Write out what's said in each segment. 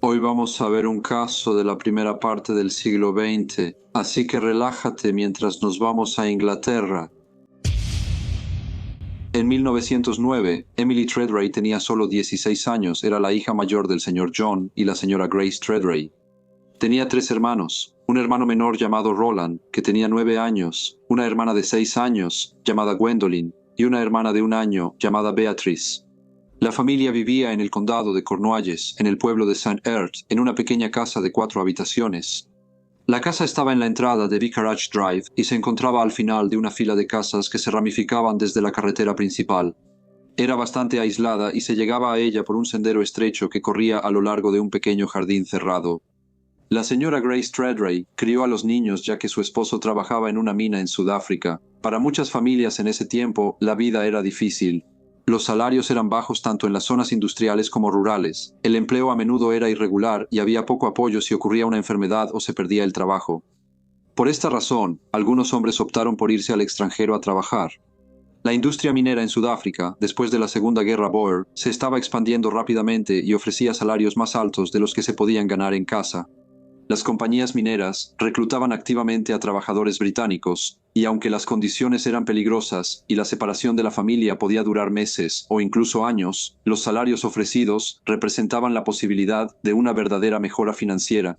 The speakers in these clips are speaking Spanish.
Hoy vamos a ver un caso de la primera parte del siglo XX, así que relájate mientras nos vamos a Inglaterra. En 1909, Emily Treadray tenía solo 16 años, era la hija mayor del señor John y la señora Grace Treadray. Tenía tres hermanos, un hermano menor llamado Roland, que tenía 9 años, una hermana de 6 años, llamada Gwendolyn, y una hermana de 1 año, llamada Beatrice. La familia vivía en el condado de Cornualles, en el pueblo de St. Ert, en una pequeña casa de 4 habitaciones. La casa estaba en la entrada de Vicarage Drive y se encontraba al final de una fila de casas que se ramificaban desde la carretera principal. Era bastante aislada y se llegaba a ella por un sendero estrecho que corría a lo largo de un pequeño jardín cerrado. La señora Grace Treadray crió a los niños ya que su esposo trabajaba en una mina en Sudáfrica. Para muchas familias en ese tiempo, la vida era difícil. Los salarios eran bajos tanto en las zonas industriales como rurales. El empleo a menudo era irregular y había poco apoyo si ocurría una enfermedad o se perdía el trabajo. Por esta razón, algunos hombres optaron por irse al extranjero a trabajar. La industria minera en Sudáfrica, después de la Segunda Guerra Boer, se estaba expandiendo rápidamente y ofrecía salarios más altos de los que se podían ganar en casa. Las compañías mineras reclutaban activamente a trabajadores británicos, y aunque las condiciones eran peligrosas y la separación de la familia podía durar meses o incluso años, los salarios ofrecidos representaban la posibilidad de una verdadera mejora financiera.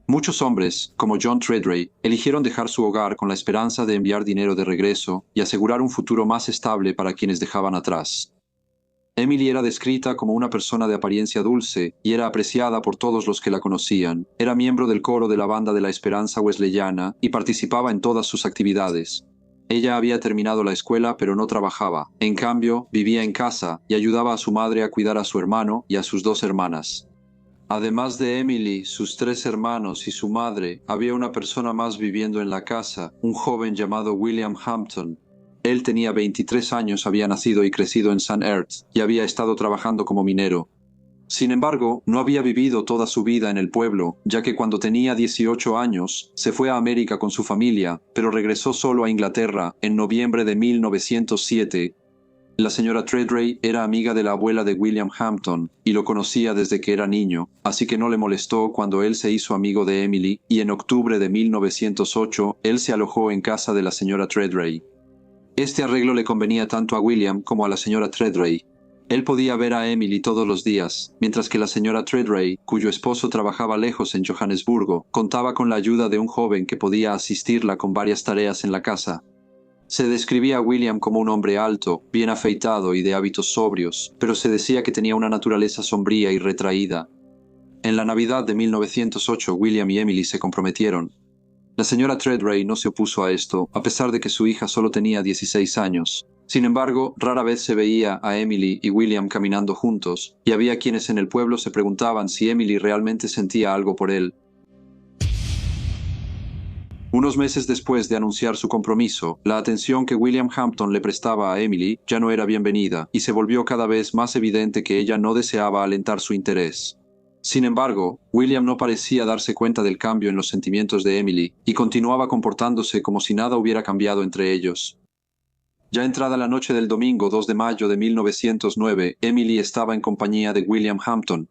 Muchos hombres, como John Treadray, eligieron dejar su hogar con la esperanza de enviar dinero de regreso y asegurar un futuro más estable para quienes dejaban atrás. Emily era descrita como una persona de apariencia dulce y era apreciada por todos los que la conocían. Era miembro del coro de la Banda de la Esperanza Wesleyana y participaba en todas sus actividades. Ella había terminado la escuela pero no trabajaba. En cambio, vivía en casa y ayudaba a su madre a cuidar a su hermano y a sus 2 hermanas. Además de Emily, sus 3 hermanos y su madre, había una persona más viviendo en la casa, un joven llamado William Hampton. Él tenía 23 años, había nacido y crecido en St. Ert y había estado trabajando como minero. Sin embargo, no había vivido toda su vida en el pueblo, ya que cuando tenía 18 años se fue a América con su familia, pero regresó solo a Inglaterra en noviembre de 1907. La señora Treadray era amiga de la abuela de William Hampton y lo conocía desde que era niño, así que no le molestó cuando él se hizo amigo de Emily y en octubre de 1908 él se alojó en casa de la señora Treadray. Este arreglo le convenía tanto a William como a la señora Treadray. Él podía ver a Emily todos los días, mientras que la señora Treadray, cuyo esposo trabajaba lejos en Johannesburgo, contaba con la ayuda de un joven que podía asistirla con varias tareas en la casa. Se describía a William como un hombre alto, bien afeitado y de hábitos sobrios, pero se decía que tenía una naturaleza sombría y retraída. En la Navidad de 1908, William y Emily se comprometieron. La señora Treadray no se opuso a esto, a pesar de que su hija solo tenía 16 años. Sin embargo, rara vez se veía a Emily y William caminando juntos, y había quienes en el pueblo se preguntaban si Emily realmente sentía algo por él. Unos meses después de anunciar su compromiso, la atención que William Hampton le prestaba a Emily ya no era bienvenida, y se volvió cada vez más evidente que ella no deseaba alentar su interés. Sin embargo, William no parecía darse cuenta del cambio en los sentimientos de Emily, y continuaba comportándose como si nada hubiera cambiado entre ellos. Ya entrada la noche del domingo 2 de mayo de 1909, Emily estaba en compañía de William Hampton.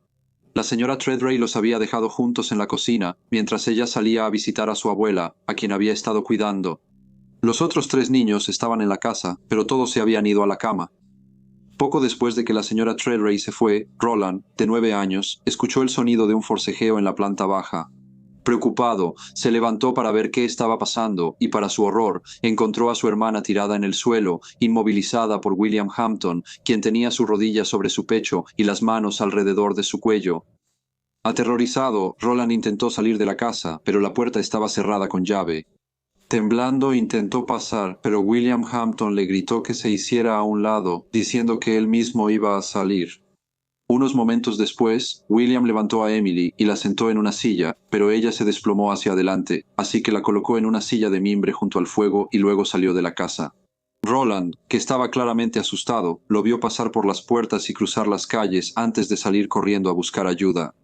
La señora Treadray los había dejado juntos en la cocina, mientras ella salía a visitar a su abuela, a quien había estado cuidando. Los otros 3 niños estaban en la casa, pero todos se habían ido a la cama. Poco después de que la señora Treadray se fue, Roland, de 9 años, escuchó el sonido de un forcejeo en la planta baja. Preocupado, se levantó para ver qué estaba pasando y, para su horror, encontró a su hermana tirada en el suelo, inmovilizada por William Hampton, quien tenía su rodilla sobre su pecho y las manos alrededor de su cuello. Aterrorizado, Roland intentó salir de la casa, pero la puerta estaba cerrada con llave. Temblando intentó pasar, pero William Hampton le gritó que se hiciera a un lado, diciendo que él mismo iba a salir. Unos momentos después, William levantó a Emily y la sentó en una silla, pero ella se desplomó hacia adelante, así que la colocó en una silla de mimbre junto al fuego y luego salió de la casa. Roland, que estaba claramente asustado, lo vio pasar por las puertas y cruzar las calles antes de salir corriendo a buscar ayuda.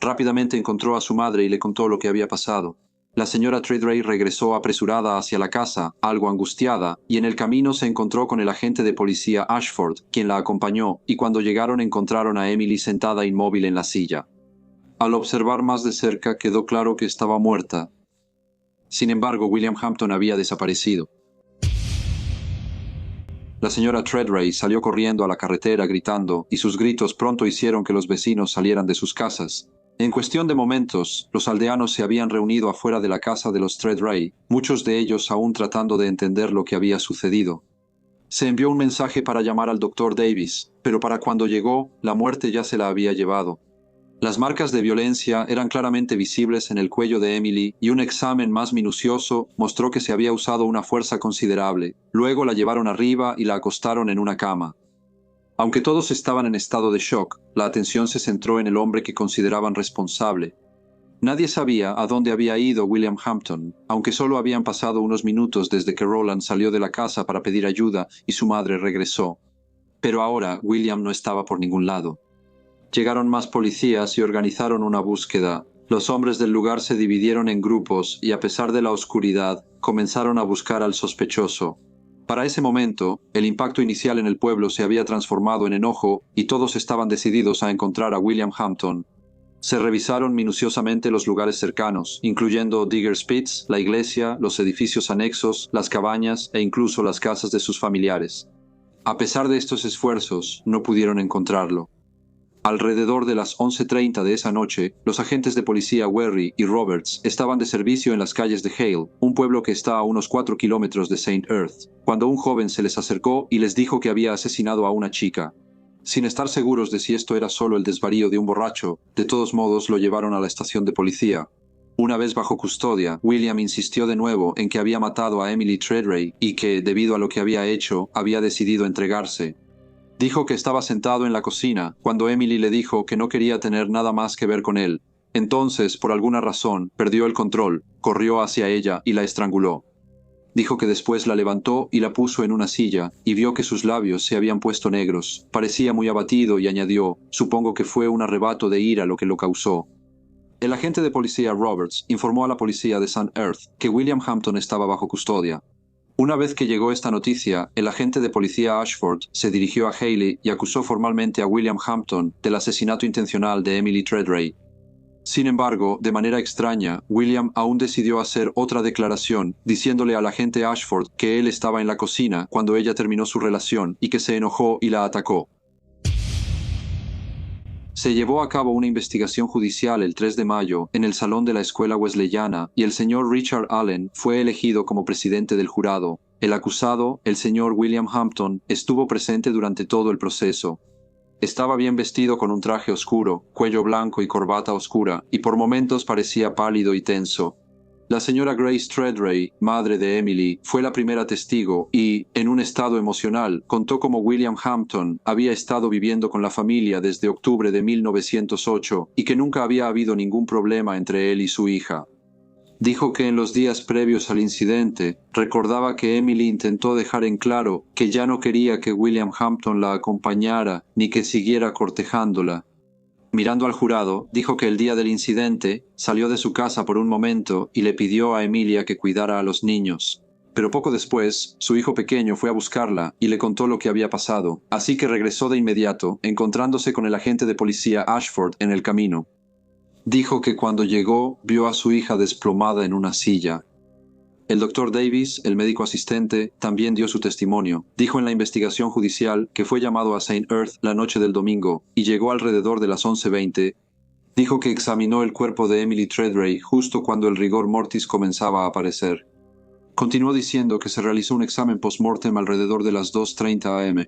Rápidamente encontró a su madre y le contó lo que había pasado. La señora Treadray regresó apresurada hacia la casa, algo angustiada, y en el camino se encontró con el agente de policía Ashford, quien la acompañó, y cuando llegaron encontraron a Emily sentada inmóvil en la silla. Al observar más de cerca quedó claro que estaba muerta. Sin embargo, William Hampton había desaparecido. La señora Treadray salió corriendo a la carretera gritando, y sus gritos pronto hicieron que los vecinos salieran de sus casas. En cuestión de momentos, los aldeanos se habían reunido afuera de la casa de los Treadray, muchos de ellos aún tratando de entender lo que había sucedido. Se envió un mensaje para llamar al doctor Davis, pero para cuando llegó, la muerte ya se la había llevado. Las marcas de violencia eran claramente visibles en el cuello de Emily y un examen más minucioso mostró que se había usado una fuerza considerable. Luego la llevaron arriba y la acostaron en una cama. Aunque todos estaban en estado de shock, la atención se centró en el hombre que consideraban responsable. Nadie sabía a dónde había ido William Hampton, aunque solo habían pasado unos minutos desde que Roland salió de la casa para pedir ayuda y su madre regresó. Pero ahora William no estaba por ningún lado. Llegaron más policías y organizaron una búsqueda. Los hombres del lugar se dividieron en grupos y, a pesar de la oscuridad, comenzaron a buscar al sospechoso. Para ese momento, el impacto inicial en el pueblo se había transformado en enojo y todos estaban decididos a encontrar a William Hampton. Se revisaron minuciosamente los lugares cercanos, incluyendo Digger's Pits, la iglesia, los edificios anexos, las cabañas e incluso las casas de sus familiares. A pesar de estos esfuerzos, no pudieron encontrarlo. Alrededor de las 11:30 de esa noche, los agentes de policía Werry y Roberts estaban de servicio en las calles de Hale, un pueblo que está a unos 4 kilómetros de St. Earth, cuando un joven se les acercó y les dijo que había asesinado a una chica. Sin estar seguros de si esto era solo el desvarío de un borracho, de todos modos lo llevaron a la estación de policía. Una vez bajo custodia, William insistió de nuevo en que había matado a Emily Treadray y que, debido a lo que había hecho, había decidido entregarse. Dijo que estaba sentado en la cocina cuando Emily le dijo que no quería tener nada más que ver con él. Entonces, por alguna razón, perdió el control, corrió hacia ella y la estranguló. Dijo que después la levantó y la puso en una silla, y vio que sus labios se habían puesto negros. Parecía muy abatido y añadió, supongo que fue un arrebato de ira lo que lo causó. El agente de policía Roberts informó a la policía de St. Earth que William Hampton estaba bajo custodia. Una vez que llegó esta noticia, el agente de policía Ashford se dirigió a Haley y acusó formalmente a William Hampton del asesinato intencional de Emily Treadray. Sin embargo, de manera extraña, William aún decidió hacer otra declaración, diciéndole al agente Ashford que él estaba en la cocina cuando ella terminó su relación y que se enojó y la atacó. Se llevó a cabo una investigación judicial el 3 de mayo en el salón de la escuela wesleyana y el señor Richard Allen fue elegido como presidente del jurado. El acusado, el señor William Hampton, estuvo presente durante todo el proceso. Estaba bien vestido con un traje oscuro, cuello blanco y corbata oscura, y por momentos parecía pálido y tenso. La señora Grace Treadray, madre de Emily, fue la primera testigo y, en un estado emocional, contó cómo William Hampton había estado viviendo con la familia desde octubre de 1908 y que nunca había habido ningún problema entre él y su hija. Dijo que en los días previos al incidente, recordaba que Emily intentó dejar en claro que ya no quería que William Hampton la acompañara ni que siguiera cortejándola. Mirando al jurado, dijo que el día del incidente salió de su casa por un momento y le pidió a Emilia que cuidara a los niños. Pero poco después, su hijo pequeño fue a buscarla y le contó lo que había pasado, así que regresó de inmediato, encontrándose con el agente de policía Ashford en el camino. Dijo que cuando llegó vio a su hija desplomada en una silla. El doctor Davis, el médico asistente, también dio su testimonio. Dijo en la investigación judicial que fue llamado a St. Earth la noche del domingo y llegó alrededor de las 11:20. Dijo que examinó el cuerpo de Emily Treadray justo cuando el rigor mortis comenzaba a aparecer. Continuó diciendo que se realizó un examen post-mortem alrededor de las 2:30 am.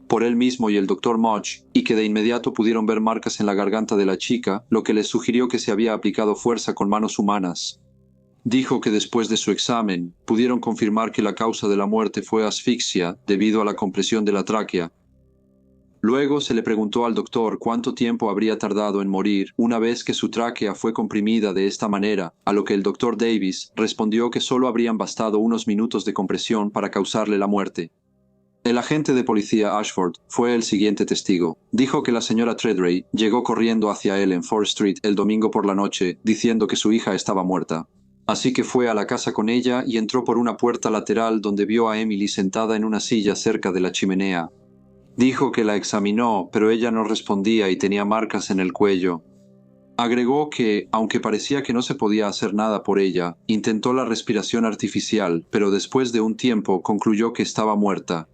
por él mismo y el doctor Mudge, y que de inmediato pudieron ver marcas en la garganta de la chica, lo que les sugirió que se había aplicado fuerza con manos humanas. Dijo que después de su examen, pudieron confirmar que la causa de la muerte fue asfixia debido a la compresión de la tráquea. Luego se le preguntó al doctor cuánto tiempo habría tardado en morir una vez que su tráquea fue comprimida de esta manera, a lo que el doctor Davis respondió que solo habrían bastado unos minutos de compresión para causarle la muerte. El agente de policía Ashford fue el siguiente testigo. Dijo que la señora Treadray llegó corriendo hacia él en Ford Street el domingo por la noche, diciendo que su hija estaba muerta. Así que fue a la casa con ella y entró por una puerta lateral donde vio a Emily sentada en una silla cerca de la chimenea. Dijo que la examinó, pero ella no respondía y tenía marcas en el cuello. Agregó que, aunque parecía que no se podía hacer nada por ella, intentó la respiración artificial, pero después de un tiempo concluyó que estaba muerta.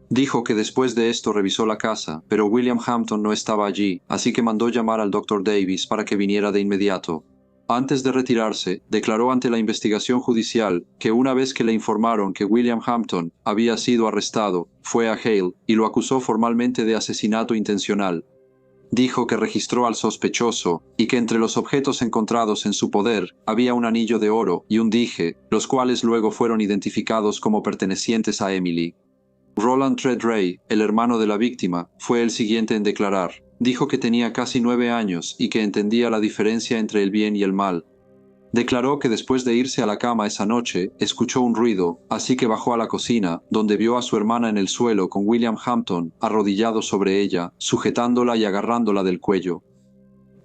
Dijo que después de esto revisó la casa, pero William Hampton no estaba allí, así que mandó llamar al Dr. Davis para que viniera de inmediato. Antes de retirarse, declaró ante la investigación judicial que una vez que le informaron que William Hampton había sido arrestado, fue a Hale y lo acusó formalmente de asesinato intencional. Dijo que registró al sospechoso y que entre los objetos encontrados en su poder había un anillo de oro y un dije, los cuales luego fueron identificados como pertenecientes a Emily. Roland Treadray, el hermano de la víctima, fue el siguiente en declarar. Dijo que tenía casi 9 años y que entendía la diferencia entre el bien y el mal. Declaró que después de irse a la cama esa noche, escuchó un ruido, así que bajó a la cocina, donde vio a su hermana en el suelo con William Hampton arrodillado sobre ella, sujetándola y agarrándola del cuello.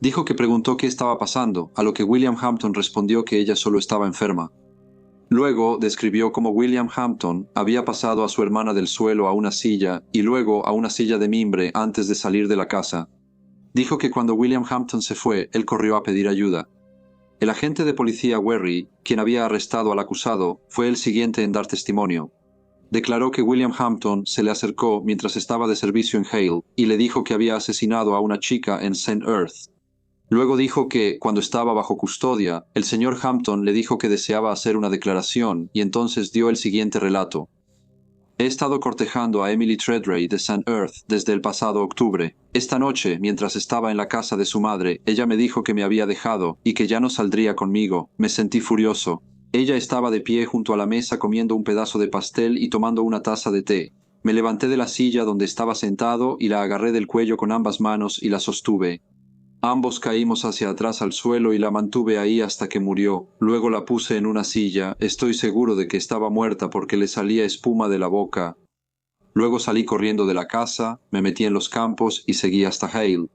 Dijo que preguntó qué estaba pasando, a lo que William Hampton respondió que ella solo estaba enferma. Luego describió cómo William Hampton había pasado a su hermana del suelo a una silla y luego a una silla de mimbre antes de salir de la casa. Dijo que cuando William Hampton se fue, él corrió a pedir ayuda. El agente de policía Werry, quien había arrestado al acusado, fue el siguiente en dar testimonio. Declaró que William Hampton se le acercó mientras estaba de servicio en Hale y le dijo que había asesinado a una chica en St. Earth. Luego dijo que, cuando estaba bajo custodia, el señor Hampton le dijo que deseaba hacer una declaración y entonces dio el siguiente relato. He estado cortejando a Emily Treadray de St. Earth desde el pasado octubre. Esta noche, mientras estaba en la casa de su madre, ella me dijo que me había dejado y que ya no saldría conmigo. Me sentí furioso. Ella estaba de pie junto a la mesa comiendo un pedazo de pastel y tomando una taza de té. Me levanté de la silla donde estaba sentado y la agarré del cuello con ambas manos y la sostuve. Ambos caímos hacia atrás al suelo y la mantuve ahí hasta que murió. Luego la puse en una silla. Estoy seguro de que estaba muerta porque le salía espuma de la boca. Luego salí corriendo de la casa, me metí en los campos y seguí hasta Hale.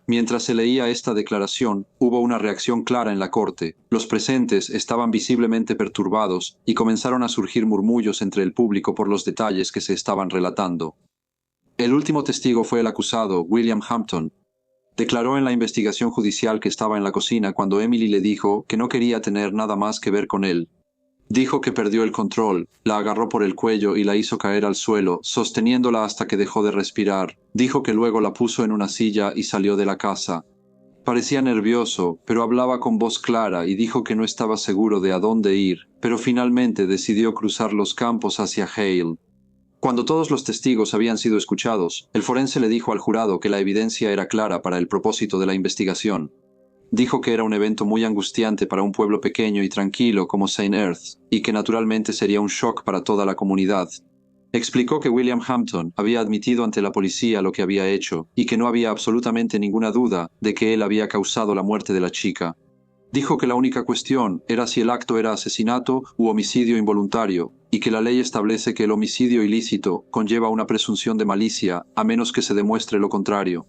Mientras se leía esta declaración, hubo una reacción clara en la corte. Los presentes estaban visiblemente perturbados y comenzaron a surgir murmullos entre el público por los detalles que se estaban relatando. El último testigo fue el acusado, William Hampton. Declaró en la investigación judicial que estaba en la cocina cuando Emily le dijo que no quería tener nada más que ver con él. Dijo que perdió el control, la agarró por el cuello y la hizo caer al suelo, sosteniéndola hasta que dejó de respirar. Dijo que luego la puso en una silla y salió de la casa. Parecía nervioso, pero hablaba con voz clara y dijo que no estaba seguro de a dónde ir, pero finalmente decidió cruzar los campos hacia Hale. Cuando todos los testigos habían sido escuchados, el forense le dijo al jurado que la evidencia era clara para el propósito de la investigación. Dijo que era un evento muy angustiante para un pueblo pequeño y tranquilo como St. Earth, y que naturalmente sería un shock para toda la comunidad. Explicó que William Hampton había admitido ante la policía lo que había hecho, y que no había absolutamente ninguna duda de que él había causado la muerte de la chica. Dijo que la única cuestión era si el acto era asesinato u homicidio involuntario, y que la ley establece que el homicidio ilícito conlleva una presunción de malicia, a menos que se demuestre lo contrario.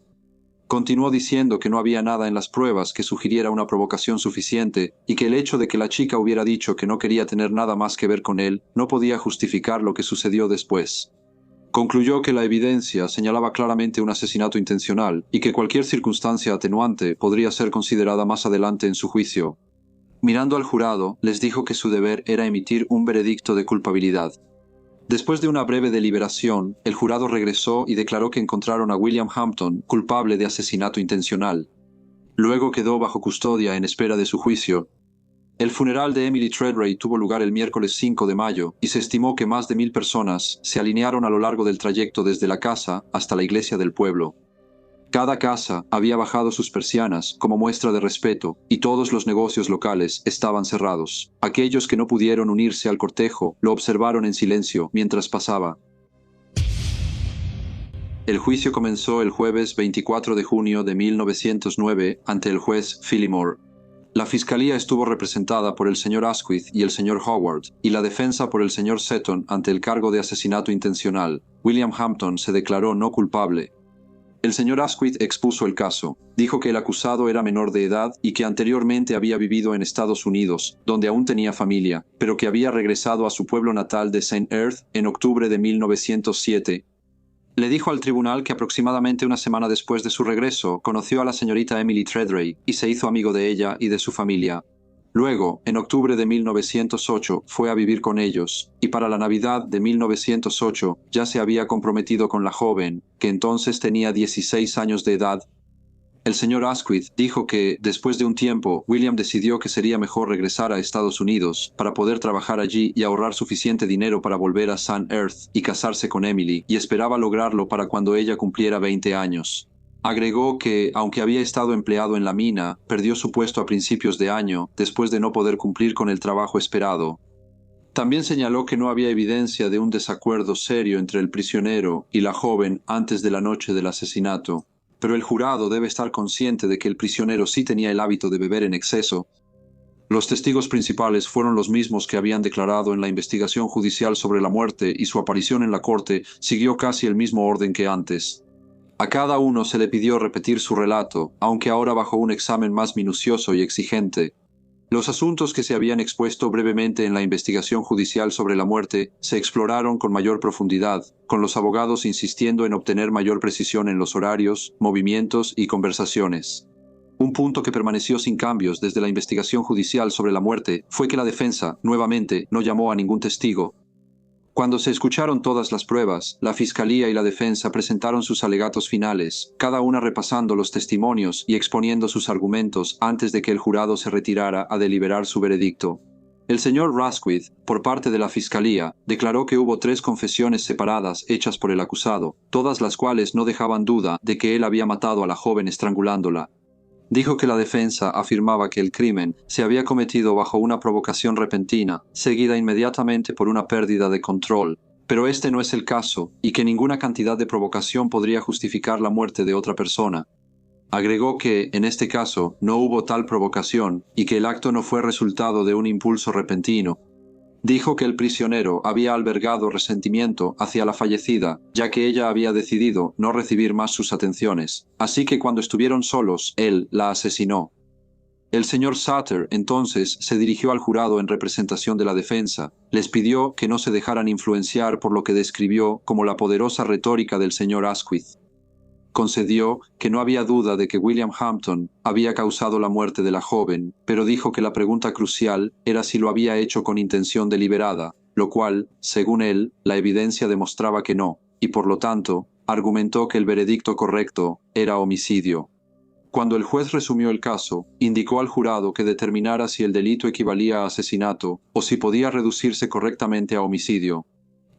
Continuó diciendo que no había nada en las pruebas que sugiriera una provocación suficiente y que el hecho de que la chica hubiera dicho que no quería tener nada más que ver con él no podía justificar lo que sucedió después. Concluyó que la evidencia señalaba claramente un asesinato intencional y que cualquier circunstancia atenuante podría ser considerada más adelante en su juicio. Mirando al jurado, les dijo que su deber era emitir un veredicto de culpabilidad. Después de una breve deliberación, el jurado regresó y declaró que encontraron a William Hampton culpable de asesinato intencional. Luego quedó bajo custodia en espera de su juicio. El funeral de Emily Treadray tuvo lugar el miércoles 5 de mayo y se estimó que más de 1000 personas se alinearon a lo largo del trayecto desde la casa hasta la iglesia del pueblo. Cada casa había bajado sus persianas como muestra de respeto y todos los negocios locales estaban cerrados. Aquellos que no pudieron unirse al cortejo lo observaron en silencio mientras pasaba. El juicio comenzó el jueves 24 de junio de 1909 ante el juez Phillimore. La fiscalía estuvo representada por el señor Asquith y el señor Howard, y la defensa por el señor Seton ante el cargo de asesinato intencional. William Hampton se declaró no culpable. El señor Asquith expuso el caso. Dijo que el acusado era menor de edad y que anteriormente había vivido en Estados Unidos, donde aún tenía familia, pero que había regresado a su pueblo natal de St. Earth en octubre de 1907. Le dijo al tribunal que aproximadamente una semana después de su regreso conoció a la señorita Emily Treadray y se hizo amigo de ella y de su familia. Luego, en octubre de 1908, fue a vivir con ellos, y para la Navidad de 1908 ya se había comprometido con la joven, que entonces tenía 16 años de edad. El señor Asquith dijo que, después de un tiempo, William decidió que sería mejor regresar a Estados Unidos para poder trabajar allí y ahorrar suficiente dinero para volver a Sun Earth y casarse con Emily, y esperaba lograrlo para cuando ella cumpliera 20 años. Agregó que, aunque había estado empleado en la mina, perdió su puesto a principios de año, después de no poder cumplir con el trabajo esperado. También señaló que no había evidencia de un desacuerdo serio entre el prisionero y la joven antes de la noche del asesinato, pero el jurado debe estar consciente de que el prisionero sí tenía el hábito de beber en exceso. Los testigos principales fueron los mismos que habían declarado en la investigación judicial sobre la muerte, y su aparición en la corte siguió casi el mismo orden que antes. A cada uno se le pidió repetir su relato, aunque ahora bajo un examen más minucioso y exigente. Los asuntos que se habían expuesto brevemente en la investigación judicial sobre la muerte se exploraron con mayor profundidad, con los abogados insistiendo en obtener mayor precisión en los horarios, movimientos y conversaciones. Un punto que permaneció sin cambios desde la investigación judicial sobre la muerte fue que la defensa, nuevamente, no llamó a ningún testigo. Cuando se escucharon todas las pruebas, la Fiscalía y la defensa presentaron sus alegatos finales, cada una repasando los testimonios y exponiendo sus argumentos antes de que el jurado se retirara a deliberar su veredicto. El señor Rasquith, por parte de la Fiscalía, declaró que hubo 3 confesiones separadas hechas por el acusado, todas las cuales no dejaban duda de que él había matado a la joven estrangulándola. Dijo que la defensa afirmaba que el crimen se había cometido bajo una provocación repentina, seguida inmediatamente por una pérdida de control, pero este no es el caso, y que ninguna cantidad de provocación podría justificar la muerte de otra persona. Agregó que, en este caso, no hubo tal provocación, y que el acto no fue resultado de un impulso repentino. Dijo que el prisionero había albergado resentimiento hacia la fallecida, ya que ella había decidido no recibir más sus atenciones, así que cuando estuvieron solos, él la asesinó. El señor Sutter entonces se dirigió al jurado en representación de la defensa, les pidió que no se dejaran influenciar por lo que describió como la poderosa retórica del señor Asquith. Concedió que no había duda de que William Hampton había causado la muerte de la joven, pero dijo que la pregunta crucial era si lo había hecho con intención deliberada, lo cual, según él, la evidencia demostraba que no, y por lo tanto, argumentó que el veredicto correcto era homicidio. Cuando el juez resumió el caso, indicó al jurado que determinara si el delito equivalía a asesinato o si podía reducirse correctamente a homicidio.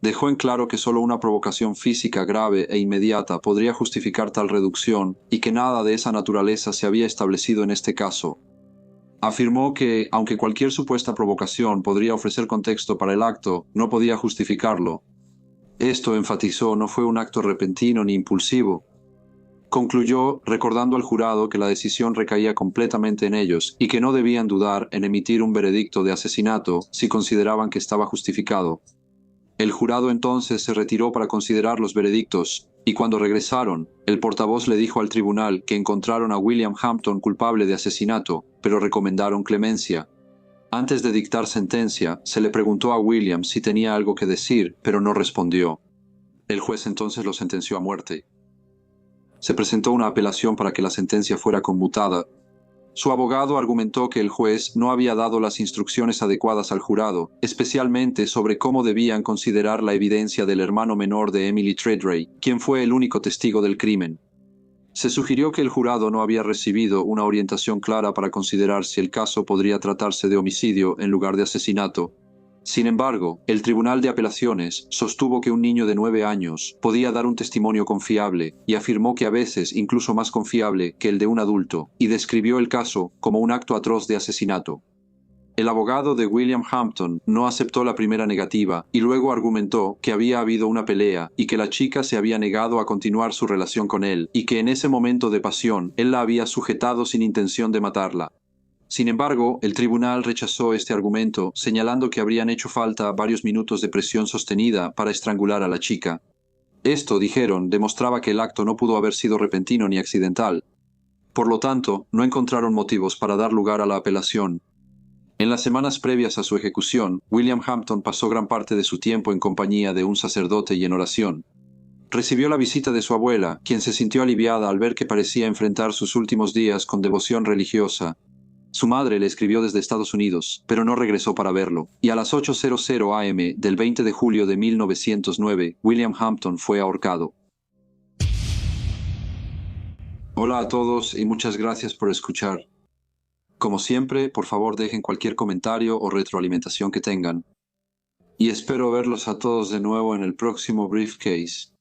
Dejó en claro que solo una provocación física grave e inmediata podría justificar tal reducción y que nada de esa naturaleza se había establecido en este caso. Afirmó que, aunque cualquier supuesta provocación podría ofrecer contexto para el acto, no podía justificarlo. Esto, enfatizó, no fue un acto repentino ni impulsivo. Concluyó recordando al jurado que la decisión recaía completamente en ellos y que no debían dudar en emitir un veredicto de asesinato si consideraban que estaba justificado. El jurado entonces se retiró para considerar los veredictos, y cuando regresaron, el portavoz le dijo al tribunal que encontraron a William Hampton culpable de asesinato, pero recomendaron clemencia. Antes de dictar sentencia, se le preguntó a William si tenía algo que decir, pero no respondió. El juez entonces lo sentenció a muerte. Se presentó una apelación para que la sentencia fuera conmutada. Su abogado argumentó que el juez no había dado las instrucciones adecuadas al jurado, especialmente sobre cómo debían considerar la evidencia del hermano menor de Emily Treadray, quien fue el único testigo del crimen. Se sugirió que el jurado no había recibido una orientación clara para considerar si el caso podría tratarse de homicidio en lugar de asesinato. Sin embargo, el Tribunal de Apelaciones sostuvo que un niño de 9 años podía dar un testimonio confiable y afirmó que a veces incluso más confiable que el de un adulto, y describió el caso como un acto atroz de asesinato. El abogado de William Hampton no aceptó la primera negativa y luego argumentó que había habido una pelea y que la chica se había negado a continuar su relación con él y que en ese momento de pasión él la había sujetado sin intención de matarla. Sin embargo, el tribunal rechazó este argumento, señalando que habrían hecho falta varios minutos de presión sostenida para estrangular a la chica. Esto, dijeron, demostraba que el acto no pudo haber sido repentino ni accidental. Por lo tanto, no encontraron motivos para dar lugar a la apelación. En las semanas previas a su ejecución, William Hampton pasó gran parte de su tiempo en compañía de un sacerdote y en oración. Recibió la visita de su abuela, quien se sintió aliviada al ver que parecía enfrentar sus últimos días con devoción religiosa. Su madre le escribió desde Estados Unidos, pero no regresó para verlo, y a las 8:00 am del 20 de julio de 1909, William Hampton fue ahorcado. Hola a todos y muchas gracias por escuchar. Como siempre, por favor dejen cualquier comentario o retroalimentación que tengan. Y espero verlos a todos de nuevo en el próximo Briefcase.